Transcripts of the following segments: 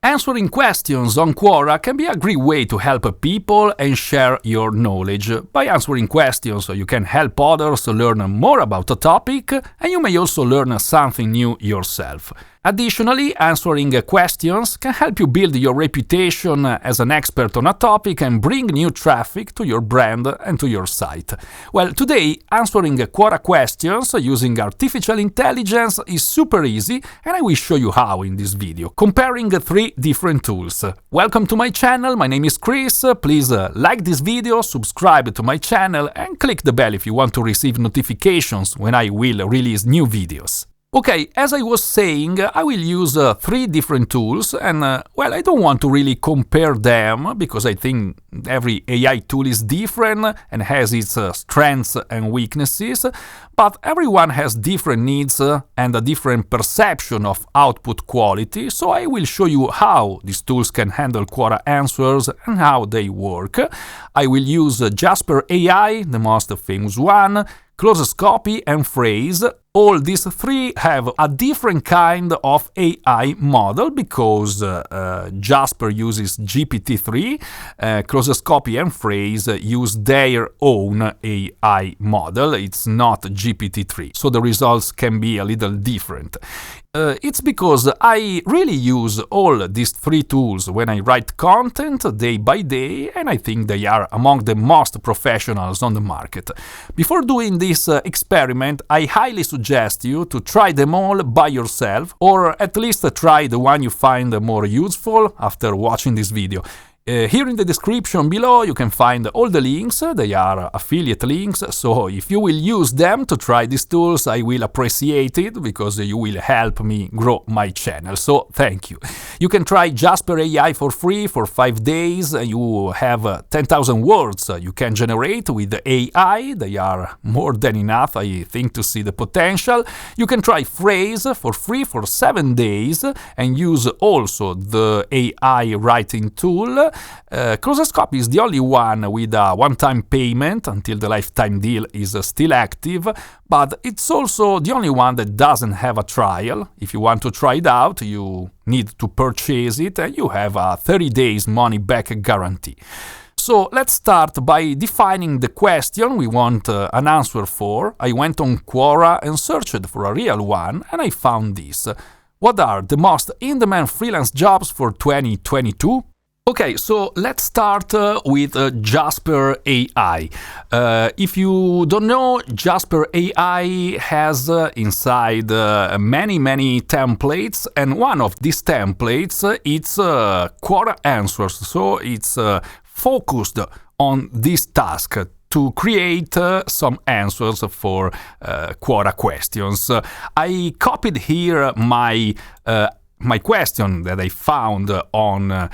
Answering questions on Quora can be a great way to help people and share your knowledge. By answering questions, you can help others learn more about a topic, and you may also learn something new yourself. Additionally, answering questions can help you build your reputation as an expert on a topic and bring new traffic to your brand and to your site. Well, today, answering Quora questions using artificial intelligence is super easy, and I will show you how in this video, comparing 3 different tools. Welcome to my channel, my name is Chris. Please like this video, subscribe to my channel, and click the bell if you want to receive notifications when I will release new videos. Okay, as I was saying, I will use 3 different tools, and well, I don't want to really compare them because I think every AI tool is different and has its strengths and weaknesses, but everyone has different needs and a different perception of output quality, so I will show you how these tools can handle Quora Answers and how they work. I will use Jasper AI, the most famous one, ClosersCopy and Frase. All these 3 have a different kind of AI model because Jasper uses GPT-3, ClosersCopy and Frase use their own AI model. It's not GPT-3, so the results can be a little different. It's because I really use all these 3 tools when I write content day by day, and I think they are among the most professionals on the market. Before doing this experiment, I highly suggest you to try them all by yourself, or at least try the one you find more useful after watching this video. Here in the description below you can find all the links. They are affiliate links, so if you will use them to try these tools, I will appreciate it because you will help me grow my channel, so thank you. You can try Jasper AI for free for 5 days. You have 10,000 words you can generate with the AI. They are more than enough, I think, to see the potential. You can try Frase for free for 7 days and use also the AI writing tool. ClosersCopy is the only one with a one-time payment until the lifetime deal is still active, but it's also the only one that doesn't have a trial. If you want to try it out, you need to purchase it, and you have a 30 days money-back guarantee. So let's start by defining the question we want an answer for. I went on Quora and searched for a real one, and I found this. What are the most in-demand freelance jobs for 2022? Okay, so let's start with Jasper AI. If you don't know, Jasper AI has inside many templates, and one of these templates it's Quora Answers. So it's focused on this task to create some answers for Quora questions. I copied here my question that I found on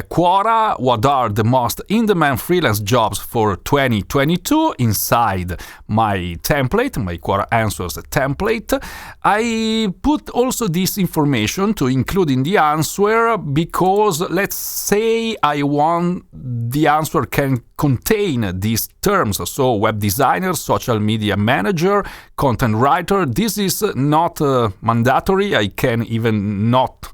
Quora. What are the most in-demand freelance jobs for 2022 inside my template, my Quora Answers template. I put also this information to include in the answer because let's say I want the answer can contain these terms, so web designer, social media manager, content writer. This is not mandatory. I can even not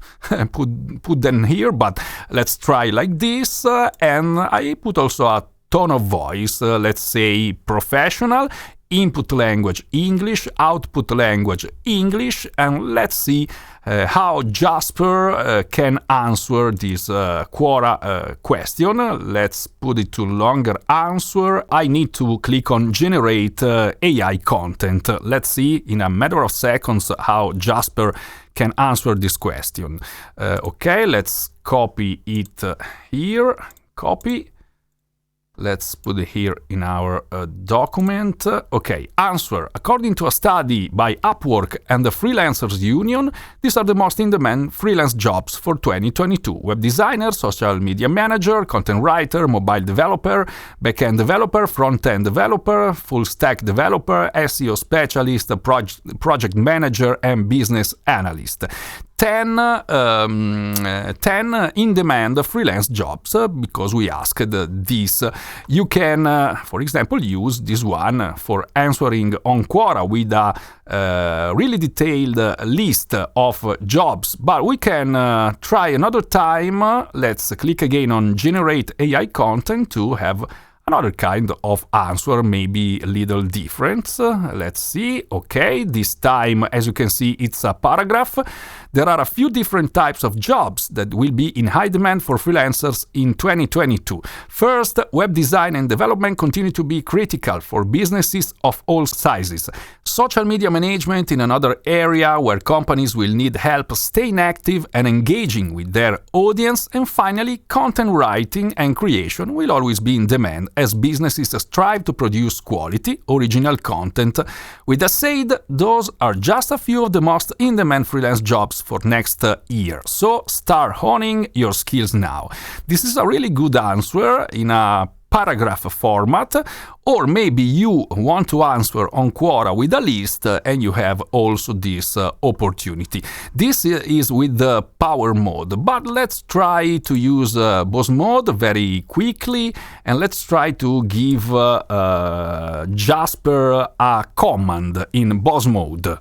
put them here, but let's try like this. And I put also a tone of voice, let's say professional, input language English, output language English, and let's see how Jasper can answer this Quora question. Let's put it to longer answer. I need to click on generate AI content. Let's see in a matter of seconds how Jasper can answer this question. Okay, let's copy it here. Copy. Let's put it here in our document. Okay, answer. According to a study by Upwork and the Freelancers Union, these are the most in-demand freelance jobs for 2022. Web designer, social media manager, content writer, mobile developer, backend developer, front-end developer, full-stack developer, SEO specialist, project manager, and business analyst. 10 in-demand freelance jobs because we asked this. You can, for example, use this one for answering on Quora with a really detailed list of jobs, but we can try another time. Let's click again on Generate AI Content to have another kind of answer, maybe a little different. Let's see. Okay, this time, as you can see, it's a paragraph. There are a few different types of jobs that will be in high demand for freelancers in 2022. First, web design and development continue to be critical for businesses of all sizes. Social media management in another area where companies will need help staying active and engaging with their audience. And finally, content writing and creation will always be in demand as businesses strive to produce quality, original content. With that said, those are just a few of the most in-demand freelance jobs for next year. So start honing your skills now. This is a really good answer in a paragraph format, or maybe you want to answer on Quora with a list and you have also this opportunity. This is with the power mode, but let's try to use boss mode very quickly, and let's try to give Jasper a command in boss mode.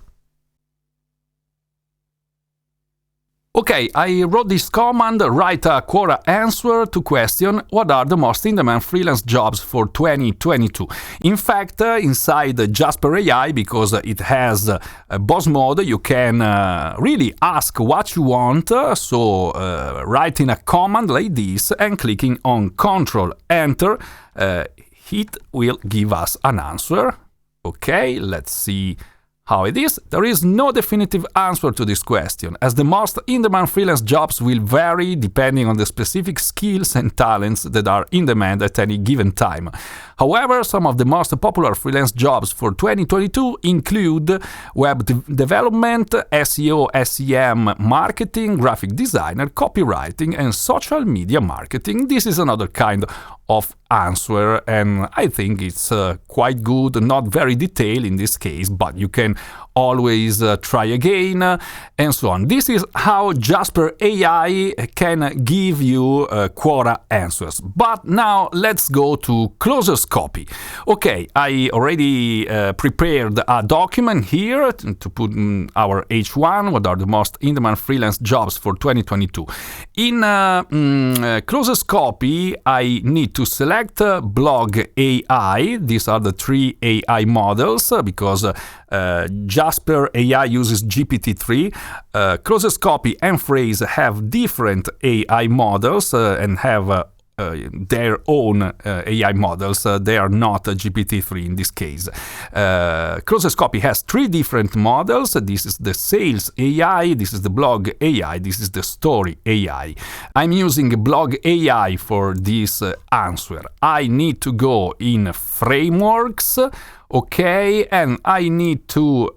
Okay, I wrote this command, write a Quora answer to question what are the most in-demand freelance jobs for 2022. In fact, inside Jasper AI, because it has a boss mode, you can really ask what you want. So writing a command like this and clicking on Control Enter, it will give us an answer. Okay, let's see how it is. There is no definitive answer to this question, as the most in-demand freelance jobs will vary depending on the specific skills and talents that are in demand at any given time. However, some of the most popular freelance jobs for 2022 include web development, SEO, SEM, marketing, graphic designer, copywriting, and social media marketing. This is another kind of answer, and I think it's quite good, not very detailed in this case, but you can always try again, and so on. This is how Jasper AI can give you Quora answers. But now let's go to ClosersCopy. Okay, I already prepared a document here to put in our H1, what are the most in-demand freelance jobs for 2022. In ClosersCopy, I need to select Blog AI. These are the 3 AI models because Jasper AI uses GPT-3. ClosersCopy and Frase have different AI models and have their own AI models. They are not GPT-3 in this case. ClosersCopy has 3 different models. This is the Sales AI, this is the Blog AI, this is the Story AI. I'm using Blog AI for this answer. I need to go in Frameworks. Okay, and I need to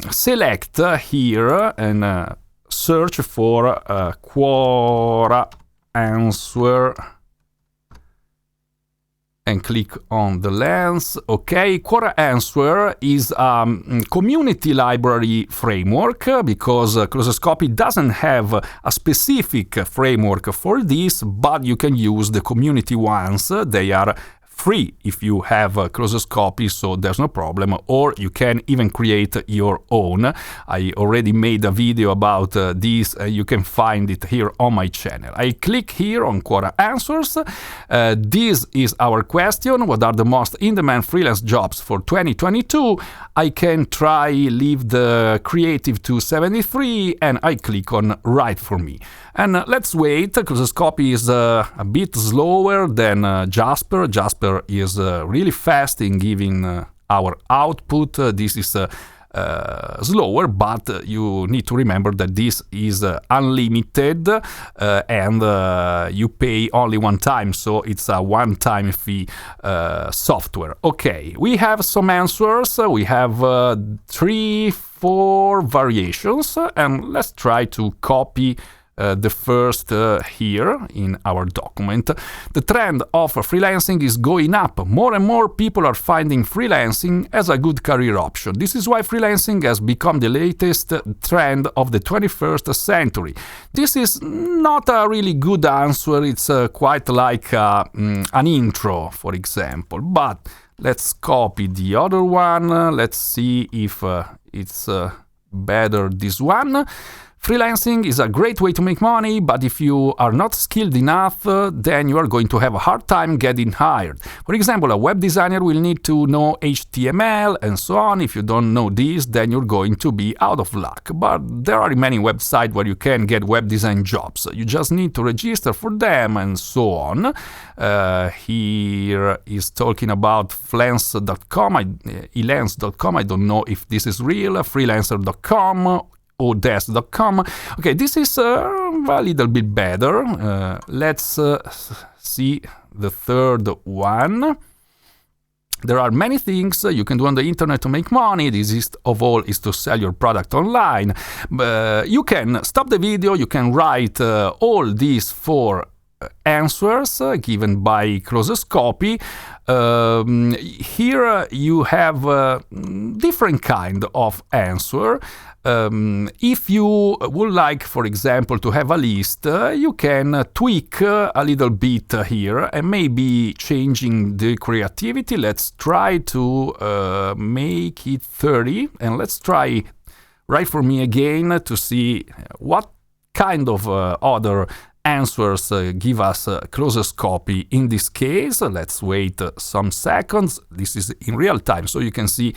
select here and search for Quora Answer and click on the lens. Okay, Quora Answer is a community library framework because ClosersCopy doesn't have a specific framework for this, but you can use the community ones. They are free if you have ClosersCopy, so there's no problem, or you can even create your own. I already made a video about this. You can find it here on my channel. I click here on Quora Answers. This is our question: what are the most in-demand freelance jobs for 2022? I can try leave the creative to 73 and I click on write for me. And let's wait. ClosersCopy is a bit slower than Jasper. Jasper is really fast in giving our output. This is slower, but you need to remember that this is unlimited and you pay only one time, so it's a one-time fee software. Okay, we have some answers. We have 3-4 variations, and let's try to copy the first here in our document. The trend of freelancing is going up. More and more people are finding freelancing as a good career option. This is why freelancing has become the latest trend of the 21st century. This is not a really good answer. It's quite like an intro, for example. But let's copy the other one. Let's see if it's better, this one. Freelancing is a great way to make money, but if you are not skilled enough, then you are going to have a hard time getting hired. For example, a web designer will need to know HTML and so on. If you don't know this, then you're going to be out of luck. But there are many websites where you can get web design jobs. You just need to register for them and so on. Here is talking about freelance.com, elance.com. I don't know if this is real. Freelancer.com. Odesk.com. Okay, this is a little bit better. Let's see the third one. There are many things you can do on the internet to make money. The easiest of all is to sell your product online. You can stop the video, you can write all these 4 answers given by ClosersCopy. Here you have different kind of answer. If you would like, for example, to have a list, you can tweak a little bit here and maybe changing the creativity. Let's try to make it 30 and let's try write for me again to see what kind of other answers give us ClosersCopy in this case. Let's wait some seconds. This is in real time, so you can see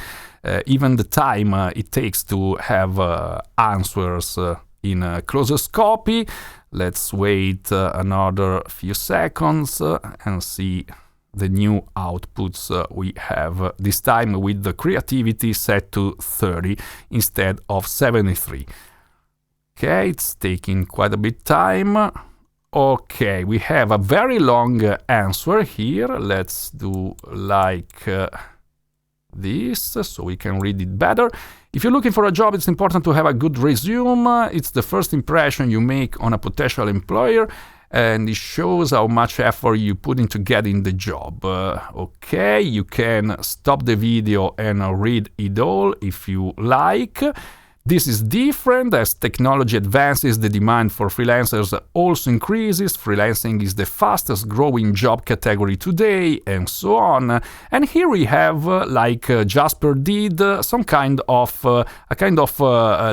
even the time it takes to have answers in ClosersCopy. Let's wait another few seconds and see the new outputs we have, this time with the creativity set to 30 instead of 73. Okay, it's taking quite a bit time. Okay, we have a very long answer here. Let's do like this so we can read it better. If you're looking for a job, it's important to have a good resume. It's the first impression you make on a potential employer, and it shows how much effort you put into getting the job. Okay, you can stop the video and read it all if you like. This is different. As technology advances, the demand for freelancers also increases. Freelancing is the fastest growing job category today, and so on. And here we have, like Jasper did, some kind of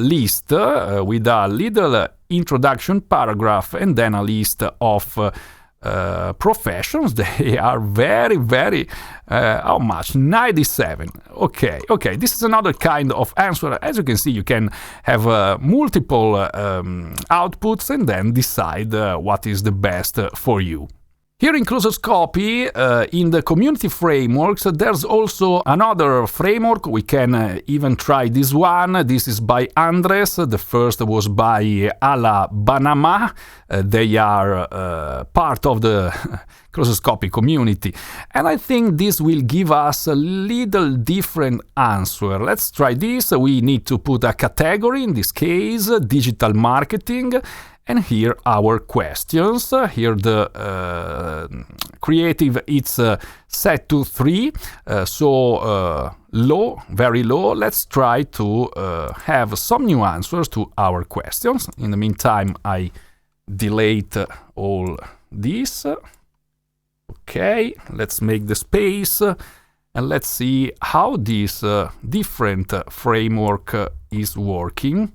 list with a little introduction paragraph and then a list of professions. They are very how much? 97. Okay, this is another kind of answer. As you can see, you can have multiple outputs and then decide what is the best for you. Here in ClosersCopy, in the community frameworks, there's also another framework. We can even try this one. This is by Andres. The first was by Ala Banama. They are part of the ClosersCopy community. And I think this will give us a little different answer. Let's try this. We need to put a category, in this case, digital marketing. And here our questions. Here the creative, it's set to 3, so low, very low. Let's try to have some new answers to our questions. In the meantime, I delete all this. Okay, let's make the space and let's see how this different framework is working.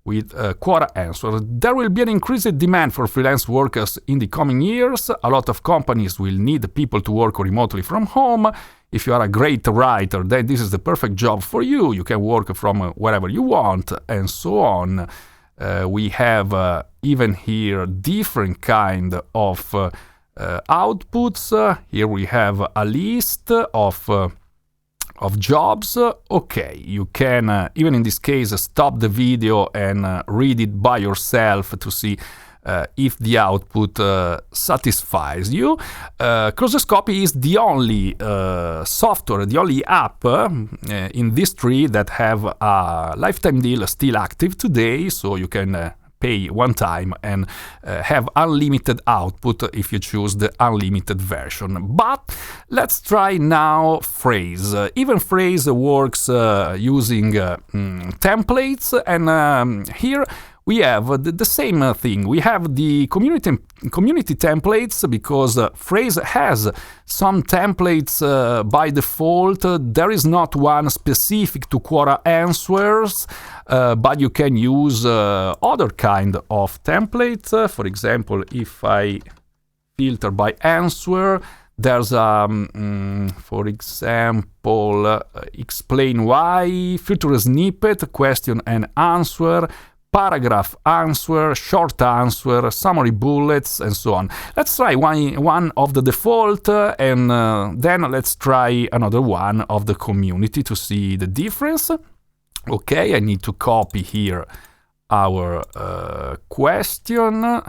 With Quora Answers. There will be an increased demand for freelance workers in the coming years. A lot of companies will need people to work remotely from home. If you are a great writer, then this is the perfect job for you. You can work from wherever you want, and so on. We have even here different kind of outputs. Here we have a list of jobs. Okay, you can even in this case stop the video and read it by yourself to see if the output satisfies you. ClosersCopy is the only software, the only app in this tree that have a lifetime deal still active today, so you can pay one time and have unlimited output if you choose the unlimited version. But let's try now Frase. Even Frase works using templates, and here we have the same thing. We have the community templates because Frase has some templates by default. There is not one specific to Quora Answers, but you can use other kind of templates. For example, if I filter by answer, there's for example, explain why, filter snippet, question and answer, paragraph answer, short answer, summary bullets, and so on. Let's try one of the default, and then let's try another one of the community to see the difference. Okay, I need to copy here our question.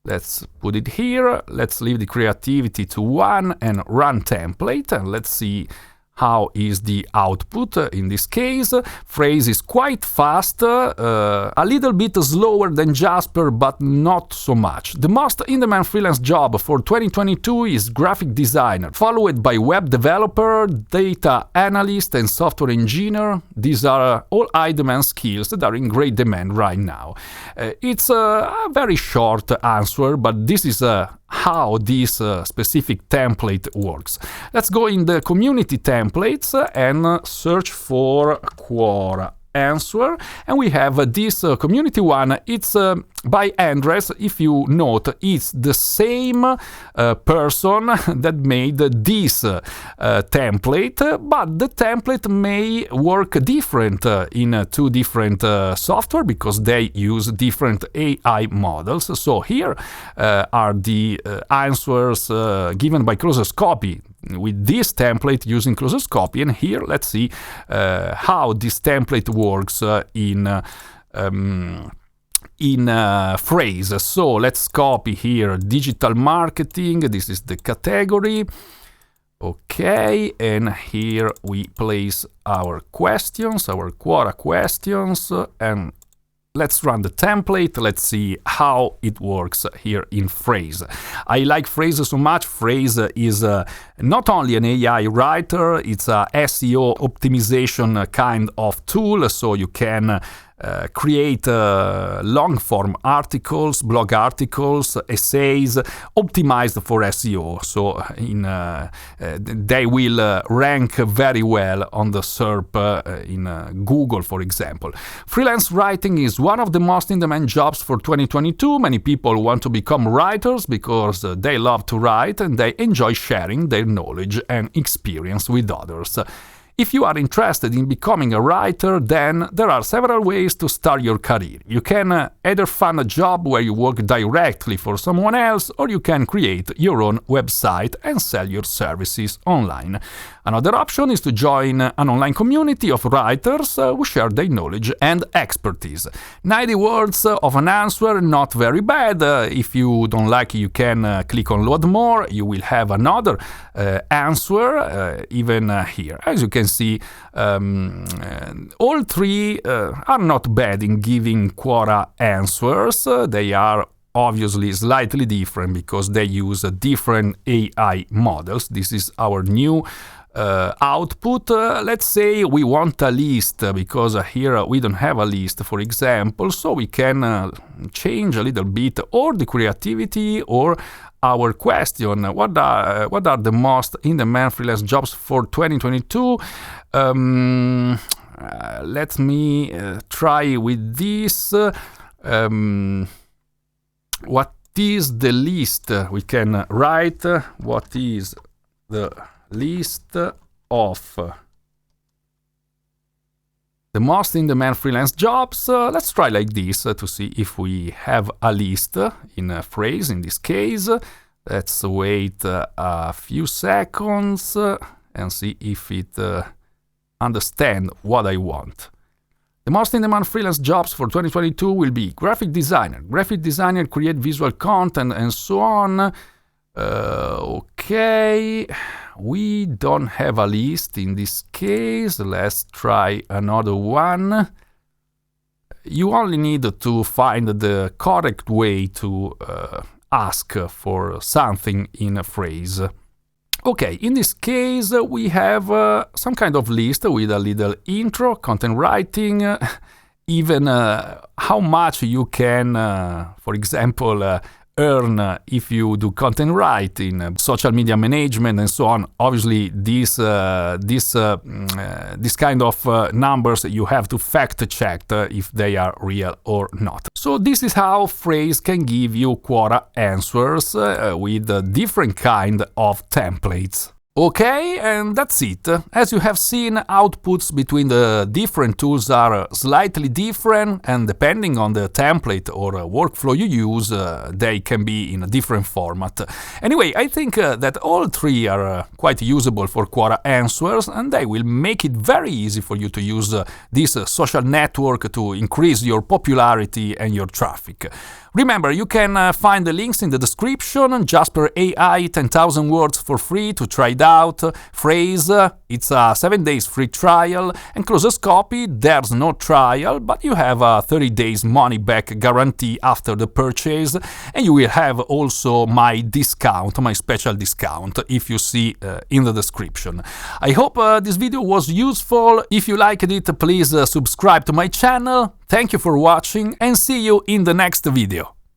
Let's put it here. Let's leave the creativity to 1 and run template, and let's see how is the output in this case. Frase is quite fast, a little bit slower than Jasper, but not so much. The most in-demand freelance job for 2022 is graphic designer, followed by web developer, data analyst, and software engineer. These are all high-demand skills that are in great demand right now. It's a very short answer, but this is how this specific template works. Let's go in the community templates and search for Quora Answer, and we have this community one. It's by Andres. If you note, it's the same person that made this template, but the template may work different in two different software because they use different AI models. So here are the answers given by ClosersCopy with this template using ClosersCopy, and here let's see how this template works in Frase. So let's copy here digital marketing. This is the category. Okay, and here we place our questions, our Quora questions, and let's run the template. Let's see how it works here in Frase. I like Frase so much. Frase is not only an AI writer, it's a SEO optimization kind of tool, so you can create long-form articles, blog articles, essays optimized for SEO. So they will rank very well on the SERP in Google, for example. Freelance writing is one of the most in-demand jobs for 2022. Many people want to become writers because they love to write and they enjoy sharing their knowledge and experience with others. If you are interested in becoming a writer, then there are several ways to start your career. You can either find a job where you work directly for someone else, or you can create your own website and sell your services online. Another option is to join an online community of writers who share their knowledge and expertise. 90 words of an answer, not very bad. If you don't like it, you can click on load more. You will have another answer even here. As you can see, all three are not bad in giving Quora answers. They are obviously slightly different because they use different AI models. This is our new output. Let's say we want a list because here we don't have a list, for example, so we can change a little bit or the creativity or our question. What are the most in-demand freelance jobs for 2022? Let me try with this. What is the list we can write? What is the list of the most in-demand freelance jobs? Let's try like this to see if we have a list in a phrase. In this case, let's wait a few seconds and see if it understands what I want. The most in-demand freelance jobs for 2022 will be graphic designer. Graphic designer create visual content and so on. Okay, we don't have a list in this case. Let's try another one. you only need to find the correct way to ask for something in a phrase. Okay, in this case we have some kind of list with a little intro, content writing, even how much you can, for example, earn if you do content writing, social media management, and so on. Obviously, this kind of numbers you have to fact check if they are real or not. So this is how Frase can give you Quora answers with different kind of templates. Okay, and that's it. As you have seen, outputs between the different tools are slightly different, and depending on the template or workflow you use, they can be in a different format. Anyway, I think that all three are quite usable for Quora Answers, and they will make it very easy for you to use this social network to increase your popularity and your traffic. Remember, you can find the links in the description. Jasper AI, 10,000 words for free to try it out. Frase, it's a 7 days free trial. And ClosersCopy, there's no trial, but you have a 30 days money back guarantee after the purchase. And you will have also my discount, my special discount, if you see in the description. I hope this video was useful. If you liked it, please subscribe to my channel. Thank you for watching and see you in the next video.